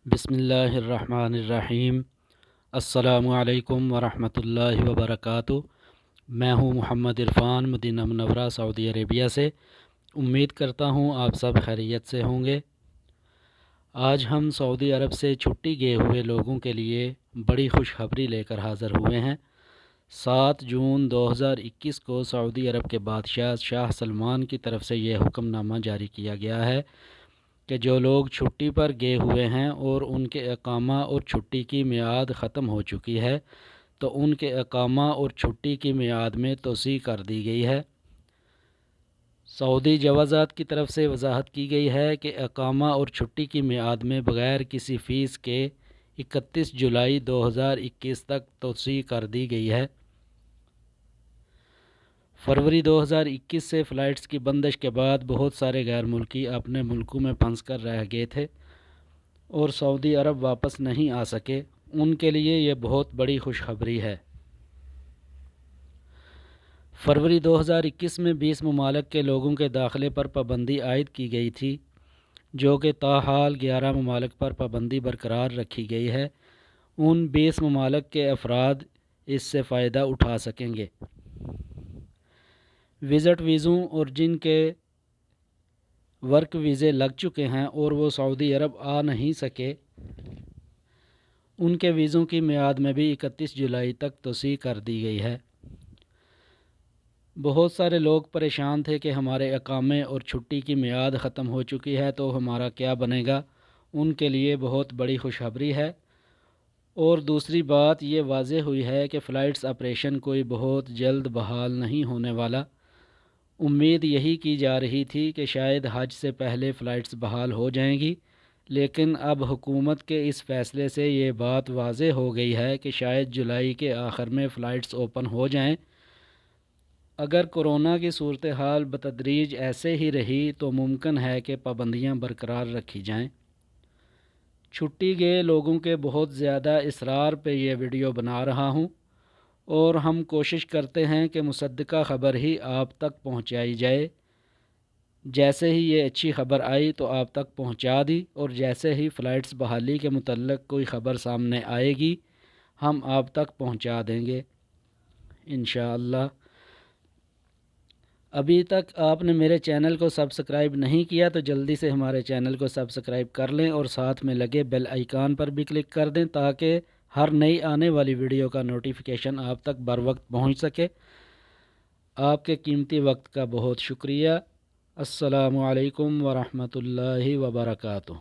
بسم اللہ الرحمن الرحیم۔ السلام علیکم ورحمۃ اللہ وبرکاتہ۔ میں ہوں محمد عرفان، مدینہ منورہ سعودی عربیہ سے۔ امید کرتا ہوں آپ سب خیریت سے ہوں گے۔ آج ہم سعودی عرب سے چھٹی گئے ہوئے لوگوں کے لیے بڑی خوشخبری لے کر حاضر ہوئے ہیں۔ 7 جون 2021 کو سعودی عرب کے بادشاہ شاہ سلمان کی طرف سے یہ حکم نامہ جاری کیا گیا ہے کہ جو لوگ چھٹی پر گئے ہوئے ہیں اور ان کے اقامہ اور چھٹی کی میعاد ختم ہو چکی ہے تو ان کے اقامہ اور چھٹی کی میعاد میں توسیع کر دی گئی ہے۔ سعودی جوازات کی طرف سے وضاحت کی گئی ہے کہ اقامہ اور چھٹی کی میعاد میں بغیر کسی فیس کے 31 جولائی 2021 تک توسیع کر دی گئی ہے۔ فروری 2021 سے فلائٹس کی بندش کے بعد بہت سارے غیر ملکی اپنے ملکوں میں پھنس کر رہ گئے تھے اور سعودی عرب واپس نہیں آ سکے۔ ان کے لیے یہ بہت بڑی خوشخبری ہے۔ فروری 2021 میں 20 ممالک کے لوگوں کے داخلے پر پابندی عائد کی گئی تھی، جو کہ تاحال 11 ممالک پر پابندی برقرار رکھی گئی ہے۔ ان 20 ممالک کے افراد اس سے فائدہ اٹھا سکیں گے۔ وزٹ ویزوں اور جن کے ورک ویزے لگ چکے ہیں اور وہ سعودی عرب آ نہیں سکے، ان کے ویزوں کی میعاد میں بھی 31 جولائی تک توسیع کر دی گئی ہے۔ بہت سارے لوگ پریشان تھے کہ ہمارے اقامے اور چھٹی کی میعاد ختم ہو چکی ہے تو ہمارا کیا بنے گا۔ ان کے لیے بہت بڑی خوشخبری ہے۔ اور دوسری بات یہ واضح ہوئی ہے کہ فلائٹس آپریشن کوئی بہت جلد بحال نہیں ہونے والا۔ امید یہی کی جا رہی تھی کہ شاید حج سے پہلے فلائٹس بحال ہو جائیں گی، لیکن اب حکومت کے اس فیصلے سے یہ بات واضح ہو گئی ہے کہ شاید جولائی کے آخر میں فلائٹس اوپن ہو جائیں۔ اگر کورونا کی صورتحال بتدریج ایسے ہی رہی تو ممکن ہے کہ پابندیاں برقرار رکھی جائیں۔ چھٹی گئے لوگوں کے بہت زیادہ اصرار پہ یہ ویڈیو بنا رہا ہوں اور ہم کوشش کرتے ہیں کہ مصدقہ خبر ہی آپ تک پہنچائی جائے۔ جیسے ہی یہ اچھی خبر آئی تو آپ تک پہنچا دی، اور جیسے ہی فلائٹس بحالی کے متعلق کوئی خبر سامنے آئے گی ہم آپ تک پہنچا دیں گے انشاءاللہ۔ ابھی تک آپ نے میرے چینل کو سبسکرائب نہیں کیا تو جلدی سے ہمارے چینل کو سبسکرائب کر لیں اور ساتھ میں لگے بیل آئیکن پر بھی کلک کر دیں تاکہ ہر نئی آنے والی ویڈیو کا نوٹیفیکیشن آپ تک بر وقت پہنچ سکے۔ آپ کے قیمتی وقت کا بہت شکریہ۔ السلام علیکم ورحمۃ اللہ وبرکاتہ۔